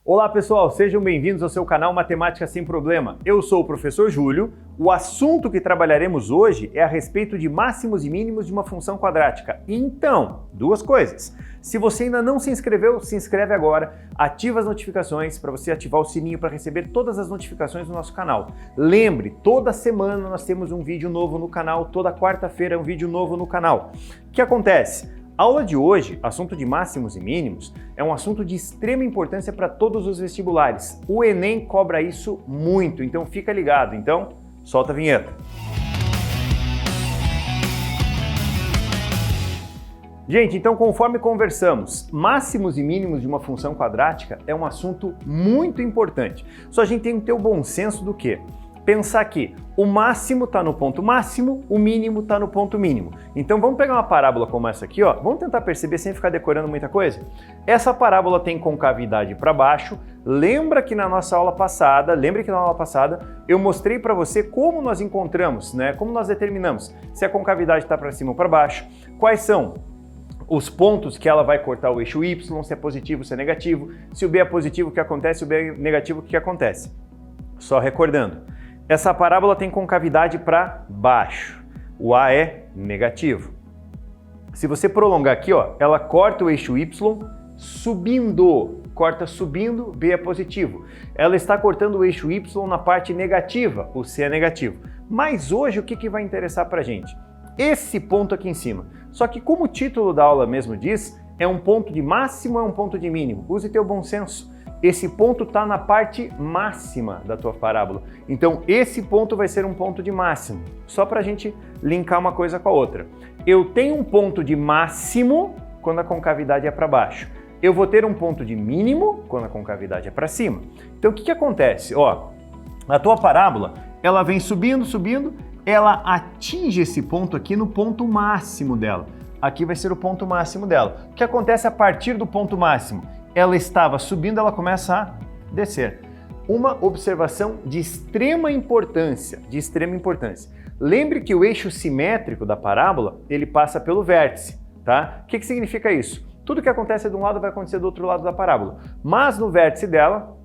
Olá pessoal, sejam bem-vindos ao seu canal Matemática Sem Problema. Eu sou o professor Júlio. O assunto que trabalharemos hoje é a respeito de máximos e mínimos de uma função quadrática. Então, duas coisas. Se você ainda não se inscreveu, se inscreve agora, ativa as notificações para você ativar o sininho para receber todas as notificações do nosso canal. Lembre, toda semana nós temos um vídeo novo no canal, toda quarta-feira é um vídeo novo no canal. O que acontece? A aula de hoje, assunto de máximos e mínimos, é um assunto de extrema importância para todos os vestibulares. O Enem cobra isso muito, então fica ligado. Então, solta a vinheta. Gente, então conforme conversamos, máximos e mínimos de uma função quadrática é um assunto muito importante. Só a gente tem que ter o bom senso do quê? Pensar que o máximo está no ponto máximo, o mínimo está no ponto mínimo. Então vamos pegar uma parábola como essa aqui, ó. Vamos tentar perceber sem ficar decorando muita coisa? Essa parábola tem concavidade para baixo. Lembra que na nossa aula passada, eu mostrei para você como nós encontramos, né? Como nós determinamos se a concavidade está para cima ou para baixo, quais são os pontos que ela vai cortar o eixo Y, se é positivo, se é negativo, se o B é positivo, o que acontece, se o B é negativo, o que acontece. Só recordando. Essa parábola tem concavidade para baixo, o A é negativo. Se você prolongar aqui, ó, ela corta o eixo Y subindo, corta subindo, B é positivo. Ela está cortando o eixo Y na parte negativa, o C é negativo. Mas hoje o que vai interessar para a gente? Esse ponto aqui em cima. Só que como o título da aula mesmo diz, é um ponto de máximo, é um ponto de mínimo. Use teu bom senso. Esse ponto está na parte máxima da tua parábola. Então, esse ponto vai ser um ponto de máximo. Só para a gente linkar uma coisa com a outra. Eu tenho um ponto de máximo quando a concavidade é para baixo. Eu vou ter um ponto de mínimo quando a concavidade é para cima. Então, o que acontece? Ó, a tua parábola, ela vem subindo, subindo, ela atinge esse ponto aqui no ponto máximo dela. Aqui vai ser o ponto máximo dela. O que acontece a partir do ponto máximo? Ela estava subindo, ela começa a descer. Uma observação de extrema importância, Lembre que o eixo simétrico da parábola, ele passa pelo vértice, tá? O que significa isso? Tudo que acontece de um lado vai acontecer do outro lado da parábola. Mas no vértice dela,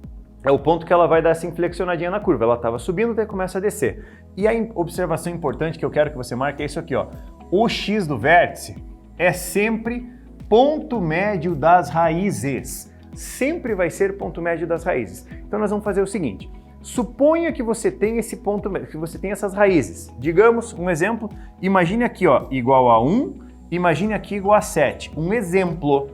é o ponto que ela vai dar essa inflexionadinha na curva. Ela estava subindo, daí começa a descer. E a observação importante que eu quero que você marque é isso aqui, ó. O x do vértice é sempre ponto médio das raízes. Sempre vai ser ponto médio das raízes. Então nós vamos fazer o seguinte. Suponha que você tem esse ponto, que você tem essas raízes. Digamos, um exemplo, imagine aqui, ó, igual a 1, imagine aqui igual a 7. Um exemplo.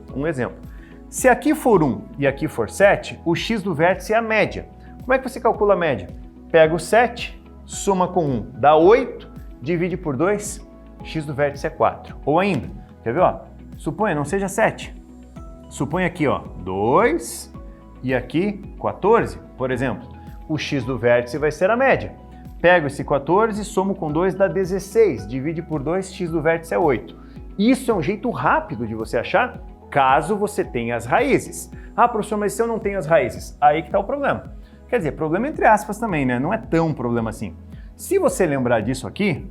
Se aqui for 1 e aqui for 7, o x do vértice é a média. Como é que você calcula a média? Pega o 7, soma com 1, dá 8, divide por 2, x do vértice é 4. Ou ainda, quer ver, ó? Suponha, não seja 7. Suponha aqui, ó, 2 e aqui 14, por exemplo. O x do vértice vai ser a média. Pego esse 14, somo com 2, dá 16. Divide por 2, x do vértice é 8. Isso é um jeito rápido de você achar, caso você tenha as raízes. Ah, professor, mas se eu não tenho as raízes? Aí que está o problema. Quer dizer, problema entre aspas também, né? Não é tão problema assim. Se você lembrar disso aqui,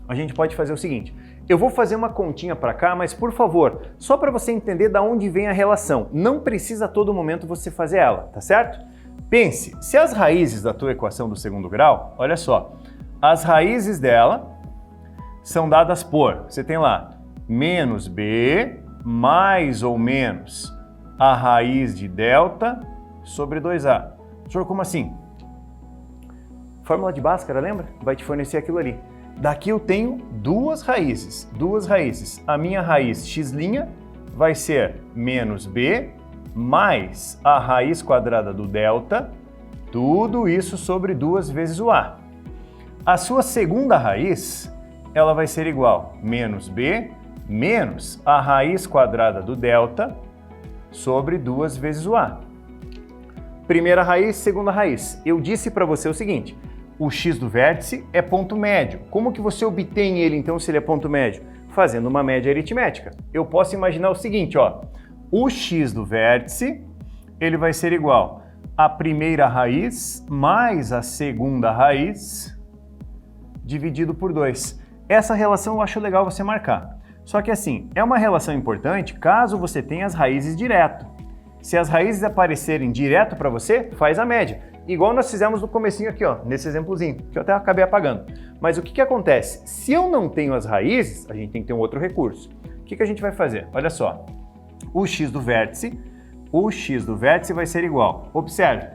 a gente pode fazer o seguinte. Eu vou fazer uma continha para cá, mas por favor, só para você entender de onde vem a relação. Não precisa a todo momento você fazer ela, tá certo? Pense, se as raízes da tua equação do segundo grau, olha só, as raízes dela são dadas por, você tem lá, menos b mais ou menos a raiz de delta sobre 2a. Senhor, como assim? Fórmula de Bhaskara, lembra? Vai te fornecer aquilo ali. Daqui eu tenho duas raízes. A minha raiz x' vai ser menos b mais a raiz quadrada do delta, tudo isso sobre 2 vezes o a. A sua segunda raiz, ela vai ser igual a menos b menos a raiz quadrada do delta sobre 2 vezes o a. Primeira raiz, segunda raiz. Eu disse para você o seguinte, o x do vértice é ponto médio. Como que você obtém ele, então, se ele é ponto médio? Fazendo uma média aritmética. Eu posso imaginar o seguinte, ó. O x do vértice, ele vai ser igual a primeira raiz mais a segunda raiz dividido por 2. Essa relação eu acho legal você marcar. Só que assim, é uma relação importante caso você tenha as raízes direto. Se as raízes aparecerem direto para você, faz a média. Igual nós fizemos no comecinho aqui, ó, nesse exemplozinho, que eu até acabei apagando. Mas o que acontece? Se eu não tenho as raízes, a gente tem que ter um outro recurso. O que a gente vai fazer? Olha só, o x do vértice vai ser igual. Observe,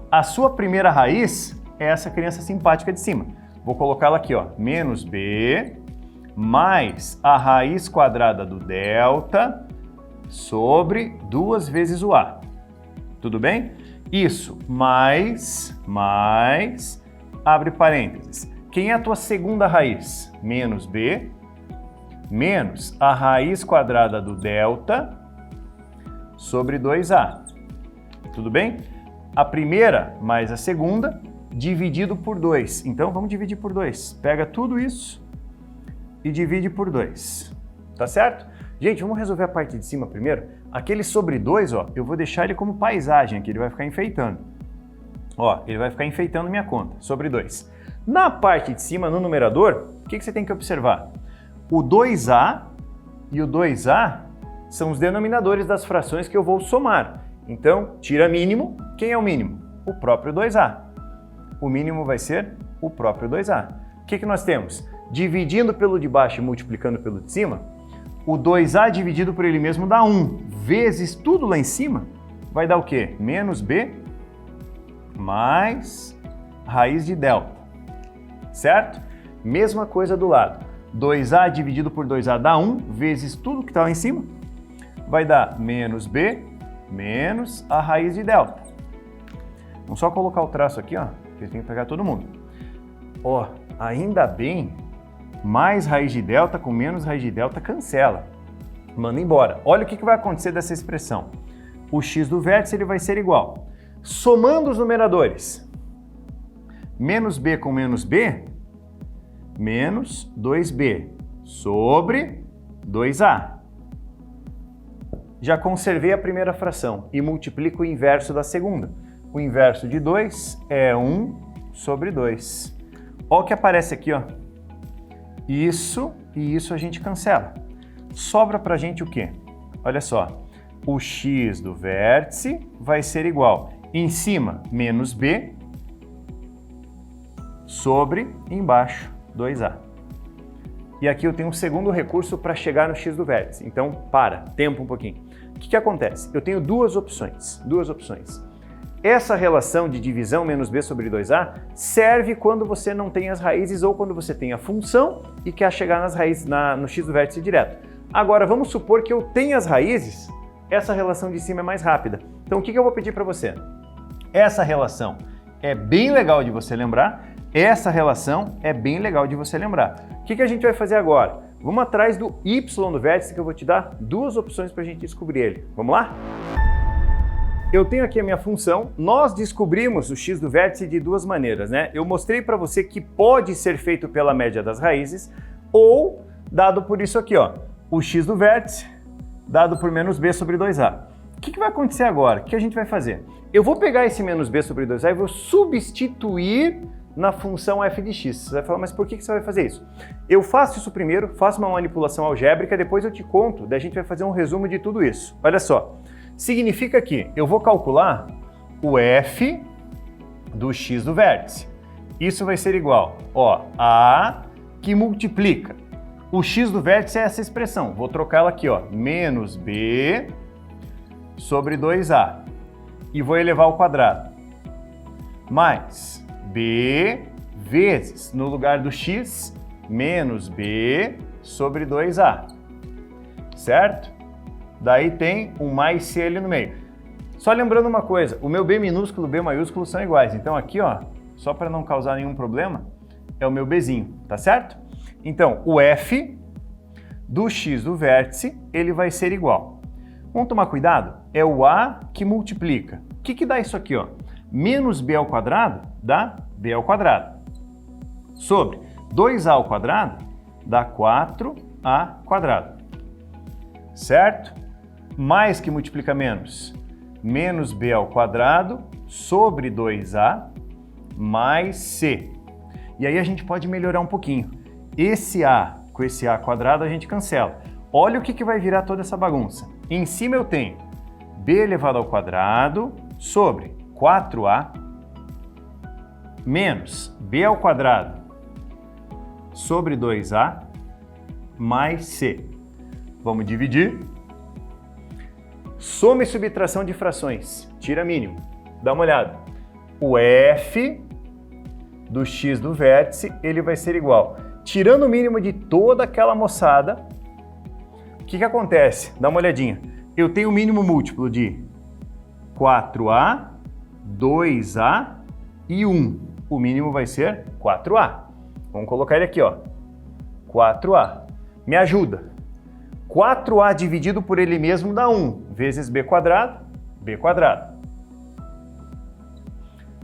a sua primeira raiz é essa criança simpática de cima. Vou colocá-la aqui, ó, menos b mais a raiz quadrada do delta sobre 2 vezes o a. Tudo bem? Isso, mais, abre parênteses. Quem é a tua segunda raiz? Menos b, menos a raiz quadrada do delta sobre 2a. Tudo bem? A primeira mais a segunda, dividido por 2. Então, vamos dividir por 2. Pega tudo isso e divide por 2. Tá certo? Gente, vamos resolver a parte de cima primeiro. Aquele sobre 2, ó, eu vou deixar ele como paisagem aqui, ele vai ficar enfeitando. Ó, ele vai ficar enfeitando minha conta, sobre 2. Na parte de cima, no numerador, o que você tem que observar? O 2a e o 2a são os denominadores das frações que eu vou somar. Então, tira mínimo. Quem é o mínimo? O próprio 2a. O mínimo vai ser o próprio 2a. O que nós temos? Dividindo pelo de baixo e multiplicando pelo de cima, o 2a dividido por ele mesmo dá 1, vezes tudo lá em cima, vai dar o quê? Menos b mais raiz de delta, certo? Mesma coisa do lado. 2a dividido por 2a dá 1, vezes tudo que está lá em cima, vai dar menos b menos a raiz de delta. Vamos só colocar o traço aqui, ó, que tem que pegar todo mundo. Ó, ainda bem, mais raiz de delta com menos raiz de delta cancela. Manda embora. Olha o que vai acontecer dessa expressão. O x do vértice ele vai ser igual. Somando os numeradores. Menos b com menos b, menos 2b sobre 2a. Já conservei a primeira fração e multiplico o inverso da segunda. O inverso de 2 é 1 sobre 2. Olha o que aparece aqui, ó. Isso e isso a gente cancela. Sobra pra gente o quê? Olha só, o x do vértice vai ser igual, em cima, menos b, sobre, embaixo, 2a. E aqui eu tenho um segundo recurso para chegar no x do vértice. Então, tempo um pouquinho. O que acontece? Eu tenho duas opções. Essa relação de divisão menos b sobre 2a serve quando você não tem as raízes ou quando você tem a função e quer chegar nas raízes no x do vértice direto. Agora, vamos supor que eu tenha as raízes, essa relação de cima é mais rápida. Então, o que eu vou pedir para você? Essa relação é bem legal de você lembrar. O que a gente vai fazer agora? Vamos atrás do y do vértice, que eu vou te dar duas opções para a gente descobrir ele. Vamos lá? Eu tenho aqui a minha função. Nós descobrimos o x do vértice de duas maneiras, né? Eu mostrei para você que pode ser feito pela média das raízes ou dado por isso aqui, ó, o x do vértice dado por menos b sobre 2a. O que vai acontecer agora? O que a gente vai fazer? Eu vou pegar esse menos b sobre 2a e vou substituir na função f de x. Você vai falar, mas por que você vai fazer isso? Eu faço isso primeiro, faço uma manipulação algébrica, depois eu te conto, daí a gente vai fazer um resumo de tudo isso. Olha só, significa que eu vou calcular o f do x do vértice. Isso vai ser igual, ó, a que multiplica. O x do vértice é essa expressão, vou trocar ela aqui, ó, menos b sobre 2a. E vou elevar ao quadrado. Mais b vezes, no lugar do x, menos b sobre 2a. Certo? Daí tem um mais c ali no meio. Só lembrando uma coisa, o meu b minúsculo e o b maiúsculo são iguais. Então aqui, ó, só para não causar nenhum problema, é o meu bzinho, tá certo? Então, o f do x do vértice, ele vai ser igual. Vamos tomar cuidado? É o a que multiplica. O que dá isso aqui, ó? Menos b ao quadrado dá b ao quadrado. Sobre 2a ao quadrado dá 4a quadrado. Certo? Mais que multiplica menos. Menos b ao quadrado sobre 2a mais c. E aí a gente pode melhorar um pouquinho. Esse a com esse a quadrado a gente cancela. Olha o que vai virar toda essa bagunça. Em cima eu tenho b elevado ao quadrado sobre 4a menos b ao quadrado sobre 2a mais c. Vamos dividir. Soma e subtração de frações. Tira mínimo. Dá uma olhada. O f do x do vértice, ele vai ser igual. Tirando o mínimo de toda aquela moçada, o que acontece? Dá uma olhadinha. Eu tenho o mínimo múltiplo de 4a, 2a e 1. O mínimo vai ser 4a. Vamos colocar ele aqui, ó. 4a. Me ajuda. 4a dividido por ele mesmo dá 1, vezes b quadrado, b quadrado.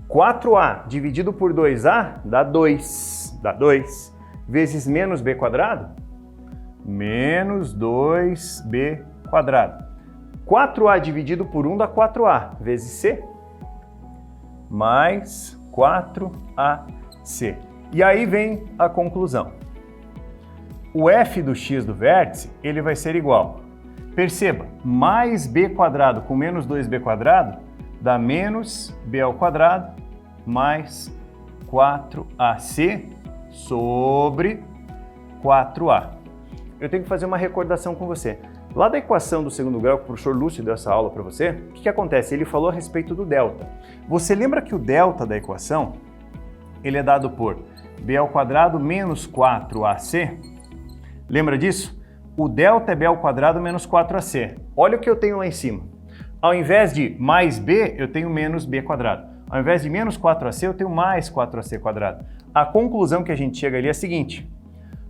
4a dividido por 2a dá 2, vezes menos b quadrado, menos 2b quadrado. 4a dividido por 1 dá 4a, vezes c, mais 4ac. E aí vem a conclusão. O f do x do vértice, ele vai ser igual. Perceba, mais b quadrado com menos 2b quadrado dá menos b ao quadrado mais 4ac sobre 4a. Eu tenho que fazer uma recordação com você. Lá da equação do segundo grau, que o professor Lúcio deu essa aula para você, o que acontece? Ele falou a respeito do delta. Você lembra que o delta da equação, ele é dado por b ao quadrado menos 4ac? Lembra disso? O delta é b ao quadrado menos 4ac. Olha o que eu tenho lá em cima. Ao invés de mais b, eu tenho menos b quadrado. Ao invés de menos 4ac, eu tenho mais 4ac quadrado. A conclusão que a gente chega ali é a seguinte,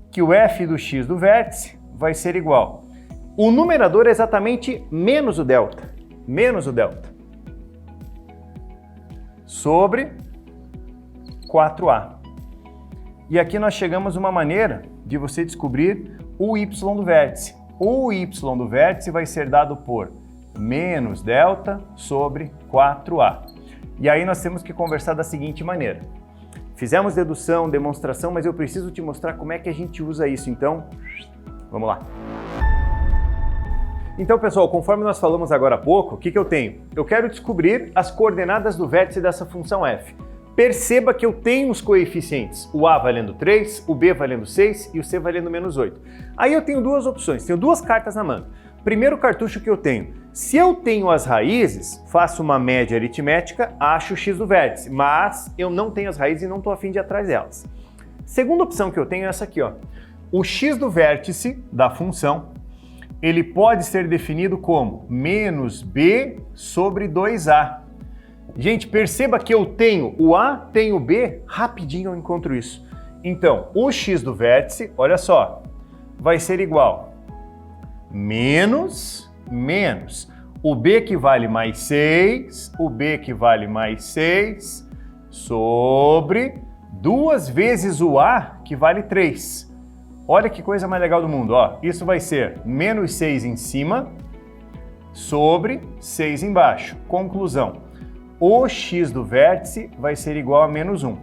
que o f do x do vértice vai ser igual. O numerador é exatamente menos o delta, sobre 4a. E aqui nós chegamos a uma maneira de você descobrir o y do vértice. O y do vértice vai ser dado por menos delta sobre 4a. E aí nós temos que conversar da seguinte maneira. Fizemos dedução, demonstração, mas eu preciso te mostrar como é que a gente usa isso. Então, vamos lá. Então, pessoal, conforme nós falamos agora há pouco, o que eu tenho? Eu quero descobrir as coordenadas do vértice dessa função f. Perceba que eu tenho os coeficientes, o a valendo 3, o b valendo 6 e o c valendo menos 8. Aí eu tenho duas opções, tenho duas cartas na manga. Primeiro cartucho que eu tenho, se eu tenho as raízes, faço uma média aritmética, acho o x do vértice, mas eu não tenho as raízes e não estou afim de ir atrás delas. Segunda opção que eu tenho é essa aqui, ó. O x do vértice da função, ele pode ser definido como menos b sobre 2a. Gente, perceba que eu tenho o a, tenho o b, rapidinho eu encontro isso. Então, o x do vértice, olha só, vai ser igual menos o b que vale mais 6, o b que vale mais 6, sobre 2 vezes o a que vale 3. Olha que coisa mais legal do mundo, ó. Isso vai ser menos 6 em cima sobre 6 embaixo. Conclusão. O x do vértice vai ser igual a menos 1.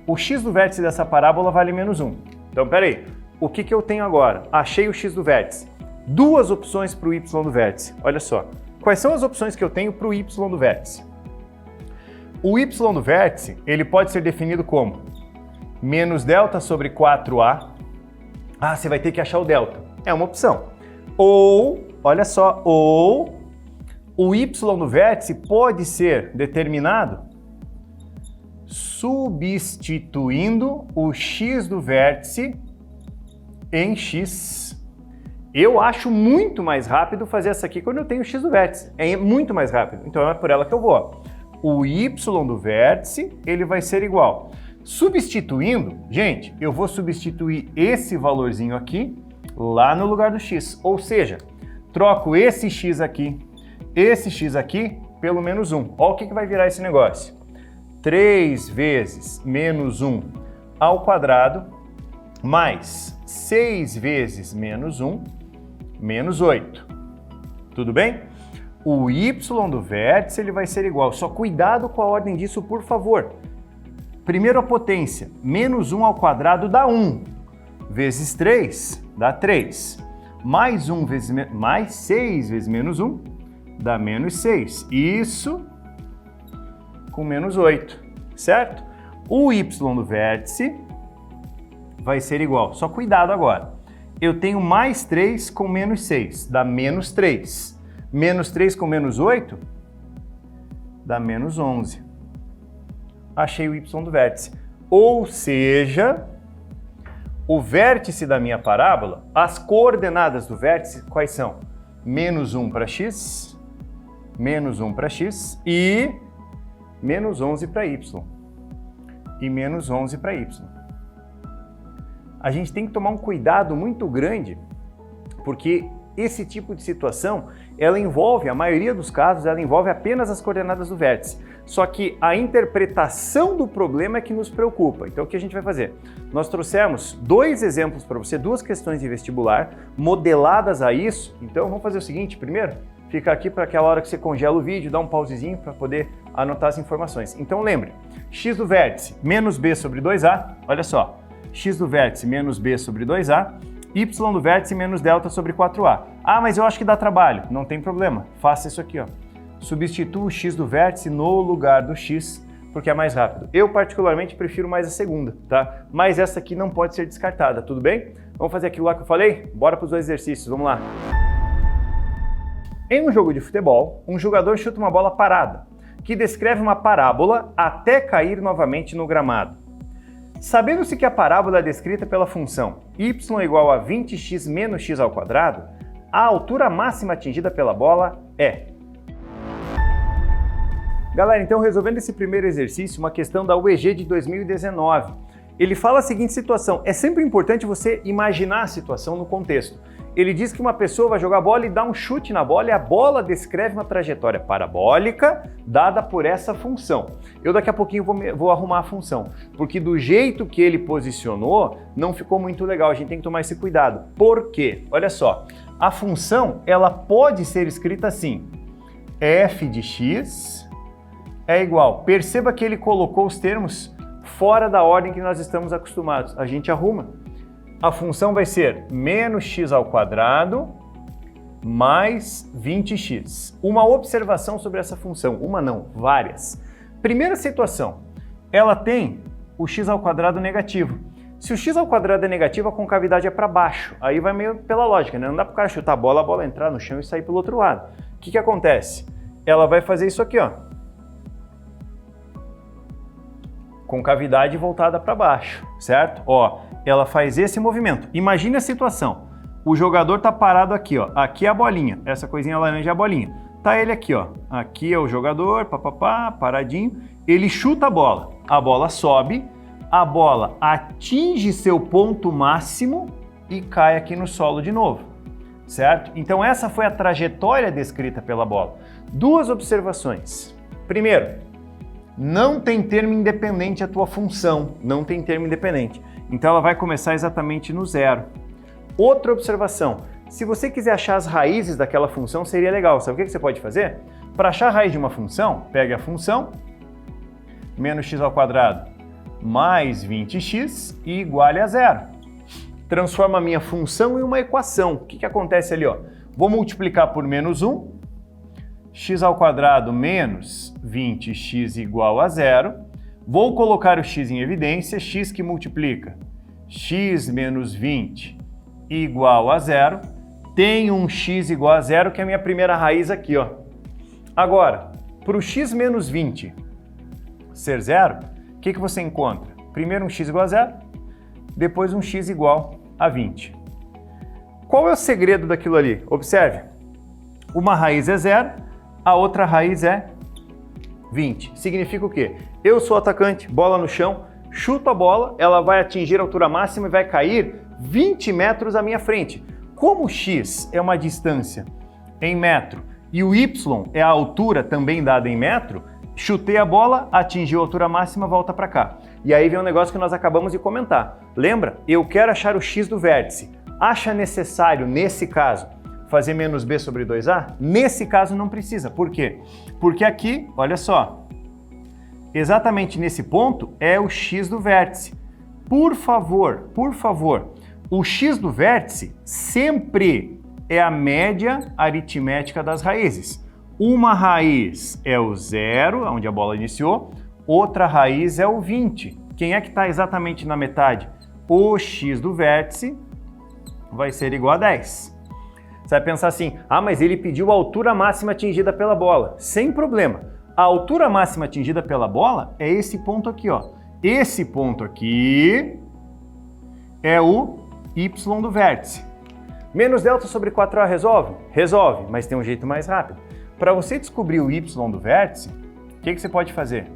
O x do vértice dessa parábola vale menos 1. Então, peraí, o que eu tenho agora? Achei o x do vértice. Duas opções para o y do vértice. Olha só. Quais são as opções que eu tenho para o y do vértice? O y do vértice, ele pode ser definido como menos delta sobre 4a. Ah, você vai ter que achar o delta. É uma opção. Ou, olha só, ou o y do vértice pode ser determinado substituindo o x do vértice em x. Eu acho muito mais rápido fazer essa aqui quando eu tenho o x do vértice. É muito mais rápido. Então é por ela que eu vou. O y do vértice, ele vai ser igual. Substituindo, gente, eu vou substituir esse valorzinho aqui lá no lugar do x. Ou seja, troco esse x aqui pelo menos 1. Olha o que vai virar esse negócio. 3 vezes menos 1 ao quadrado mais 6 vezes menos 1, menos 8. Tudo bem? O y do vértice ele vai ser igual. Só cuidado com a ordem disso, por favor. Primeiro a potência. Menos 1 ao quadrado dá 1. Vezes 3 dá 3. Mais 6 vezes menos 1 dá menos 6. Isso com menos 8, certo? O y do vértice vai ser igual, só cuidado agora. Eu tenho mais 3 com menos 6, dá menos 3. Menos 3 com menos 8, dá menos 11. Achei o y do vértice. Ou seja, o vértice da minha parábola, as coordenadas do vértice, quais são? Menos 1 para x, menos 1 para x e menos 11 para y. E menos 11 para y. A gente tem que tomar um cuidado muito grande, porque esse tipo de situação, ela envolve, a maioria dos casos, ela envolve apenas as coordenadas do vértice. Só que a interpretação do problema é que nos preocupa. Então o que a gente vai fazer? Nós trouxemos 2 exemplos para você, 2 questões de vestibular modeladas a isso. Então vamos fazer o seguinte, primeiro, fica aqui para aquela hora que você congela o vídeo, dá um pausezinho para poder anotar as informações. Então lembre, x do vértice menos b sobre 2a, olha só, x do vértice menos b sobre 2a, y do vértice menos delta sobre 4a. Ah, mas eu acho que dá trabalho. Não tem problema, faça isso aqui, ó. Substitua o x do vértice no lugar do x, porque é mais rápido. Eu particularmente prefiro mais a segunda, tá? Mas essa aqui não pode ser descartada, tudo bem? Vamos fazer aquilo lá que eu falei? Bora para os 2 exercícios, vamos lá. Em um jogo de futebol, um jogador chuta uma bola parada, que descreve uma parábola até cair novamente no gramado. Sabendo-se que a parábola é descrita pela função y igual a 20x menos x ao quadrado, a altura máxima atingida pela bola é... Galera, então resolvendo esse primeiro exercício, uma questão da UEG de 2019. Ele fala a seguinte situação, é sempre importante você imaginar a situação no contexto. Ele diz que uma pessoa vai jogar bola e dá um chute na bola e a bola descreve uma trajetória parabólica dada por essa função. Eu daqui a pouquinho vou arrumar a função, porque do jeito que ele posicionou não ficou muito legal, a gente tem que tomar esse cuidado. Por quê? Olha só, a função ela pode ser escrita assim, f de x é igual, perceba que ele colocou os termos fora da ordem que nós estamos acostumados, a gente arruma. A função vai ser menos x ao quadrado mais 20x. Uma observação sobre essa função, uma não, várias. Primeira situação, ela tem o x ao quadrado negativo. Se o x ao quadrado é negativo, a concavidade é para baixo. Aí vai meio pela lógica, né? Não dá para o cara chutar a bola entrar no chão e sair pelo outro lado. O que acontece? Ela vai fazer isso aqui, ó. Concavidade voltada para baixo, certo? Ó, ela faz esse movimento. Imagine a situação. O jogador tá parado aqui, ó. Aqui é a bolinha. Essa coisinha laranja é a bolinha. Tá ele aqui, ó. Aqui é o jogador, papapá, paradinho. Ele chuta a bola sobe, a bola atinge seu ponto máximo e cai aqui no solo de novo, certo? Então essa foi a trajetória descrita pela bola. 2 observações. Primeiro, não tem termo independente a tua função, não tem termo independente. Então ela vai começar exatamente no 0. Outra observação, se você quiser achar as raízes daquela função, seria legal. Sabe o que você pode fazer? Para achar a raiz de uma função, pegue a função, menos x ao quadrado mais 20x e iguale a 0. Transforma a minha função em uma equação. O que acontece ali? Ó? Vou multiplicar por menos 1, x ao quadrado menos 20x igual a 0. Vou colocar o x em evidência, x que multiplica x menos 20 igual a 0. Tenho um x igual a 0, que é a minha primeira raiz aqui, ó. Agora, para o x menos 20 ser 0, o que você encontra? Primeiro um x igual a 0, depois um x igual a 20. Qual é o segredo daquilo ali? Observe, uma raiz é 0, a outra raiz é 20. Significa o quê? Eu sou atacante, bola no chão, chuto a bola, ela vai atingir a altura máxima e vai cair 20 metros à minha frente. Como x é uma distância em metro e o y é a altura também dada em metro, chutei a bola, atingiu a altura máxima, volta para cá. E aí vem um negócio que nós acabamos de comentar. Lembra? Eu quero achar o x do vértice. Acha necessário, nesse caso, fazer menos b sobre 2a? Nesse caso não precisa. Por quê? Porque aqui, olha só, exatamente nesse ponto é o x do vértice. Por favor, o x do vértice sempre é a média aritmética das raízes. Uma raiz é o 0, onde a bola iniciou, outra raiz é o 20. Quem é que está exatamente na metade? O x do vértice vai ser igual a 10. Você vai pensar assim, mas ele pediu a altura máxima atingida pela bola. Sem problema. A altura máxima atingida pela bola é esse ponto aqui, ó. Esse ponto aqui é o y do vértice. Menos delta sobre 4a resolve? Resolve, mas tem um jeito mais rápido. Para você descobrir o y do vértice, o que você pode fazer?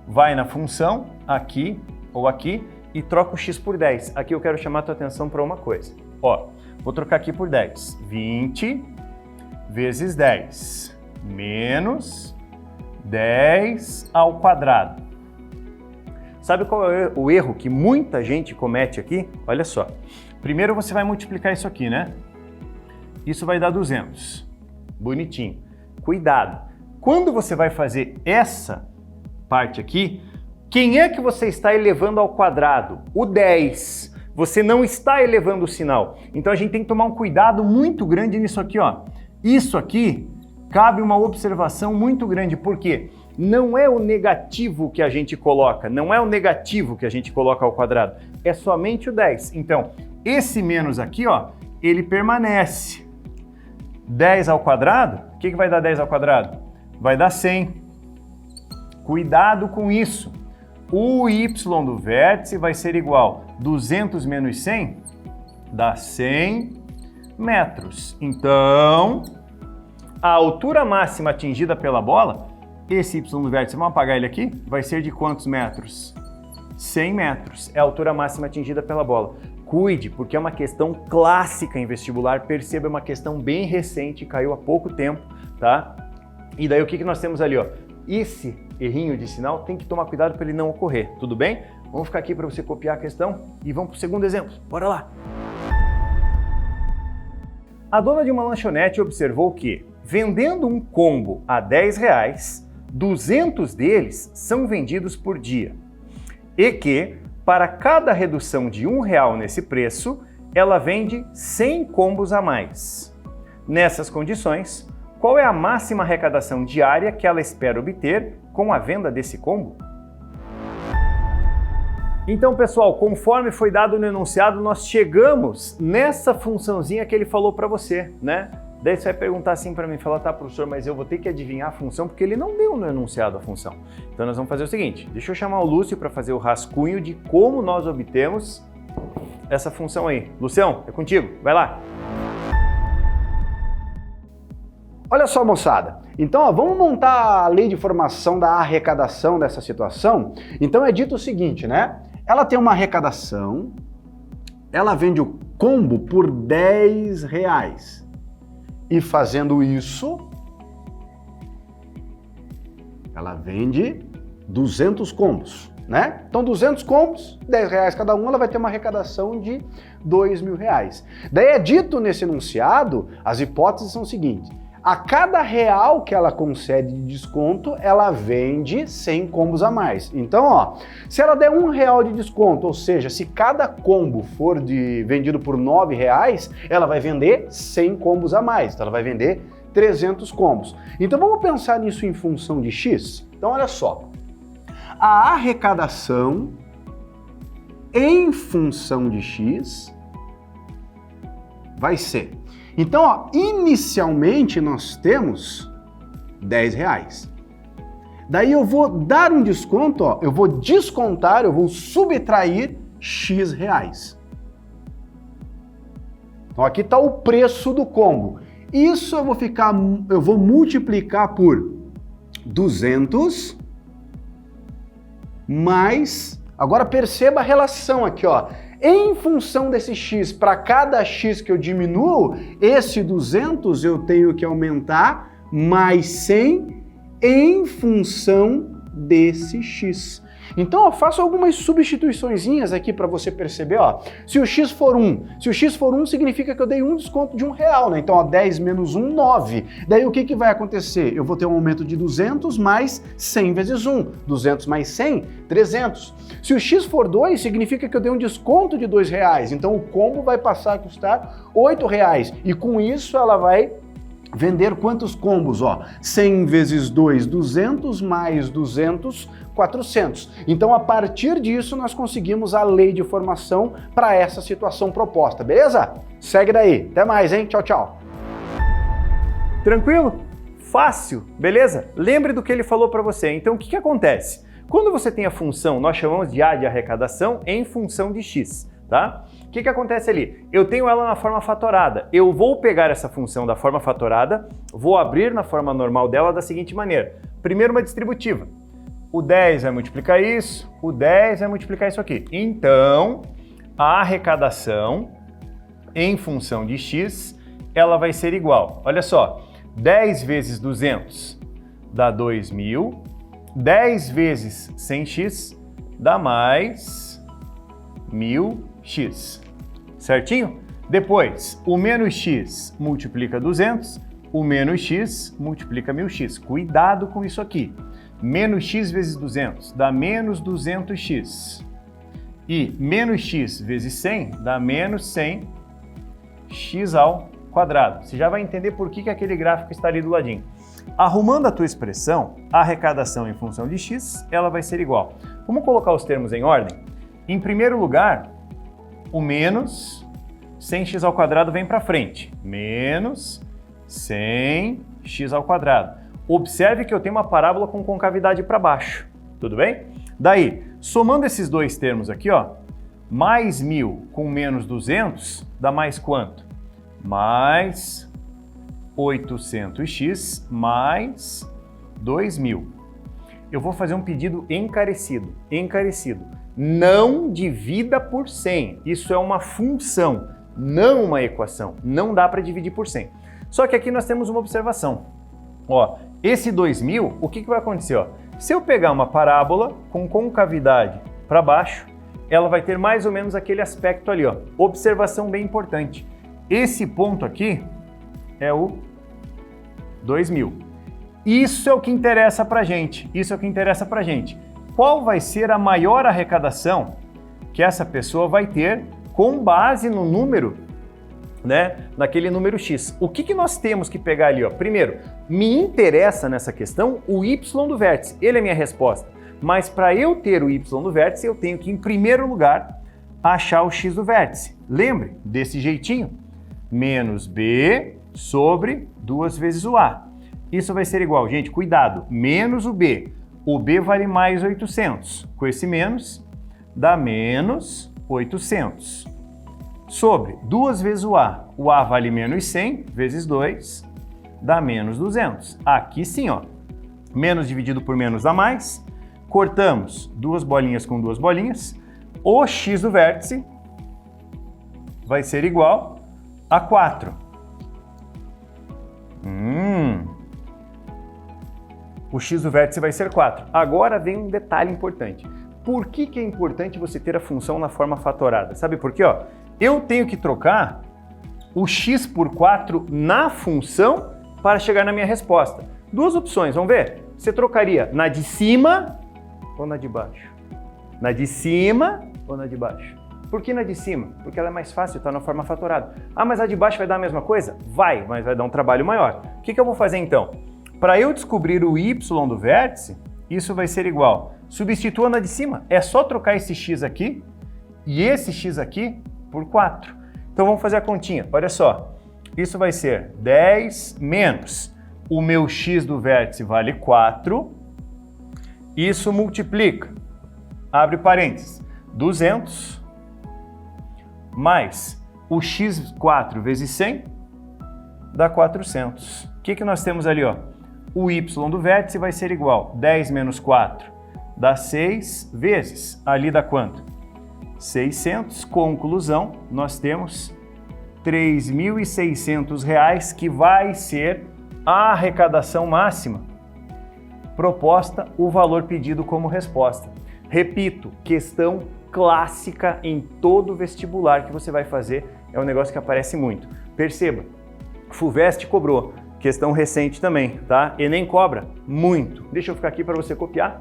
Vai na função, aqui ou aqui, e troca o x por 10. Aqui eu quero chamar a tua atenção para uma coisa. Ó, vou trocar aqui por 10. 20 vezes 10 menos 10 ao quadrado. Sabe qual é o erro que muita gente comete aqui? Olha só. Primeiro você vai multiplicar isso aqui, né? Isso vai dar 200. Bonitinho. Cuidado. Quando você vai fazer essa parte aqui, quem é que você está elevando ao quadrado? O 10. Você não está elevando o sinal. Então a gente tem que tomar um cuidado muito grande nisso aqui, ó. Isso aqui cabe uma observação muito grande, porque não é o negativo que a gente coloca, não é o negativo que a gente coloca ao quadrado, é somente o 10. Então, esse menos aqui, ó, ele permanece. 10 ao quadrado, o que vai dar 10 ao quadrado? Vai dar 100. Cuidado com isso. O y do vértice vai ser igual a 200 menos 100, dá 100 metros. Então, a altura máxima atingida pela bola, esse y do vértice, vamos apagar ele aqui, vai ser de quantos metros? 100 metros. É a altura máxima atingida pela bola. Cuide, porque é uma questão clássica em vestibular, perceba, é uma questão bem recente, caiu há pouco tempo, tá? E daí o que nós temos ali, ó? Esse errinho de sinal tem que tomar cuidado para ele não ocorrer, tudo bem? Vamos ficar aqui para você copiar a questão e vamos para o segundo exemplo. Bora lá! A dona de uma lanchonete observou que, vendendo um combo a R$10, 200 deles são vendidos por dia. E que, para cada redução de R$1 nesse preço, ela vende 100 combos a mais. Nessas condições, qual é a máxima arrecadação diária que ela espera obter com a venda desse combo? Então, pessoal, conforme foi dado no enunciado, nós chegamos nessa funçãozinha que ele falou para você, né? Daí você vai perguntar assim para mim, falar, tá, professor, mas eu vou ter que adivinhar a função porque ele não deu no enunciado a função. Então nós vamos fazer o seguinte, deixa eu chamar o Lúcio para fazer o rascunho de como nós obtemos essa função aí. Lucião, é contigo, vai lá. Olha só, moçada. Então, ó, vamos montar a lei de formação da arrecadação dessa situação. Então é dito o seguinte, né? Ela tem uma arrecadação, ela vende o combo por R$10. E fazendo isso, ela vende 200 combos, né? Então 200 combos, R$10 cada um, ela vai ter uma arrecadação de R$2.000. Daí é dito nesse enunciado, as hipóteses são as seguintes: a cada R$1 que ela concede de desconto, ela vende 100 combos a mais. Então, ó, se ela der R$1 de desconto, ou seja, se cada combo for vendido por R$9, ela vai vender 100 combos a mais. Então, ela vai vender 300 combos. Então, vamos pensar nisso em função de X? Então, olha só. A arrecadação em função de X vai ser... Então, ó, inicialmente nós temos R$10. Daí eu vou dar um desconto, ó, eu vou descontar, eu vou subtrair X reais. Então aqui está o preço do combo. Isso eu vou multiplicar por 200 mais... Agora perceba a relação aqui, ó. Em função desse x, para cada x que eu diminuo, esse 200 eu tenho que aumentar mais 100 em função desse x. Então, eu faço algumas substituiçõezinhas aqui para você perceber, ó. Se o x for 1, significa que eu dei um desconto de R$1, né? Então, ó, 10 menos 1, 9. Daí, o que vai acontecer? Eu vou ter um aumento de 200 mais 100 vezes 1. 200 mais 100, 300. Se o x for 2, significa que eu dei um desconto de R$2. Então, o combo vai passar a custar R$8. E com isso, ela vai vender quantos combos? Ó, 100 vezes 2, 200, mais 200, 400. Então, a partir disso, nós conseguimos a lei de formação para essa situação proposta, beleza? Segue daí. Até mais, hein? Tchau, tchau. Tranquilo? Fácil, beleza? Lembre do que ele falou para você. Então, o que acontece? Quando você tem a função, nós chamamos de A de arrecadação em função de X, tá? O que acontece ali? Eu tenho ela na forma fatorada. Eu vou pegar essa função da forma fatorada, vou abrir na forma normal dela da seguinte maneira. Primeiro, uma distributiva. O 10 vai multiplicar isso, o 10 vai multiplicar isso aqui. Então, a arrecadação em função de X, ela vai ser igual. Olha só, 10 vezes 200 dá 2.000, 10 vezes 100x dá mais 1.000x. Certinho? Depois, o menos x multiplica 200, o menos x multiplica 1.000x. Cuidado com isso aqui. Menos x vezes 200 dá menos 200x. E menos x vezes 100 dá menos 100x ao quadrado. Você já vai entender por que aquele gráfico está ali do ladinho. Arrumando a tua expressão, a arrecadação em função de x, ela vai ser igual. Vamos colocar os termos em ordem? Em primeiro lugar, o menos 100x ao quadrado vem para frente. Menos 100x ao quadrado. Observe que eu tenho uma parábola com concavidade para baixo. Tudo bem? Daí, somando esses dois termos aqui, ó, mais 1.000 com menos 200 dá mais quanto? Mais 800x mais 2.000. Eu vou fazer um pedido encarecido. Não divida por 100. Isso é uma função, não uma equação. Não dá para dividir por 100. Só que aqui nós temos uma observação. Ó, esse 2.000, o que vai acontecer? Ó? Se eu pegar uma parábola com concavidade para baixo, ela vai ter mais ou menos aquele aspecto ali. Ó. Observação bem importante. Esse ponto aqui é o 2.000. Isso é o que interessa pra gente. Qual vai ser a maior arrecadação que essa pessoa vai ter com base no número, né, naquele número X? O que nós temos que pegar ali? Ó? Primeiro, me interessa nessa questão o Y do vértice. Ele é minha resposta. Mas para eu ter o Y do vértice, eu tenho que, em primeiro lugar, achar o X do vértice. Lembre, desse jeitinho. Menos B sobre 2 vezes o A. Isso vai ser igual, gente, cuidado, menos o B. O B vale mais 800. Com esse menos, dá menos 800. Sobre 2 vezes o A vale menos 100 vezes 2, dá menos 200. Aqui sim, ó, menos dividido por menos dá mais. Cortamos 2 bolinhas com 2 bolinhas. O X do vértice vai ser igual a 4. O X do vértice vai ser 4. Agora vem um detalhe importante. Por que é importante você ter a função na forma fatorada? Sabe por quê? Ó, eu tenho que trocar o X por 4 na função para chegar na minha resposta. Duas opções, vamos ver? Você trocaria na de cima ou na de baixo? Na de cima ou na de baixo? Por que na de cima? Porque ela é mais fácil, está na forma fatorada. Ah, mas a de baixo vai dar a mesma coisa? Vai, mas vai dar um trabalho maior. O que eu vou fazer então? Para eu descobrir o Y do vértice, isso vai ser igual. Substitua na de cima. É só trocar esse X aqui e esse X aqui por 4. Então vamos fazer a continha. Olha só. Isso vai ser 10 menos o meu X do vértice vale 4. Isso multiplica. Abre parênteses. 200 mais o x4 vezes 100 dá 400. O que nós temos ali? Ó? O y do vértice vai ser igual 10 menos 4 dá 6 vezes. Ali dá quanto? 600. Conclusão, nós temos R$ 3.600 que vai ser a arrecadação máxima proposta, o valor pedido como resposta. Repito, questão clássica em todo vestibular que você vai fazer, é um negócio que aparece muito. Perceba, FUVEST cobrou, questão recente também, tá? Enem cobra muito. Deixa eu ficar aqui para você copiar,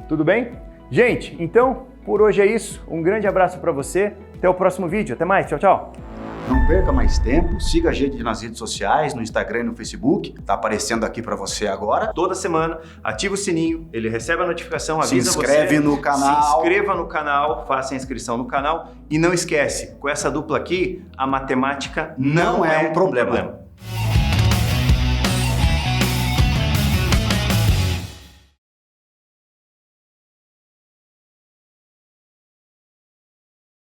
tudo bem? Gente, então, por hoje é isso. Um grande abraço para você, até o próximo vídeo, até mais, tchau, tchau! Não perca mais tempo, siga a gente nas redes sociais, no Instagram e no Facebook, tá aparecendo aqui para você agora. Toda semana, ativa o sininho, ele recebe a notificação, avisa Se inscreve você, no canal. Se inscreva no canal, faça a inscrição no canal e não esquece, com essa dupla aqui, a matemática não é um problema.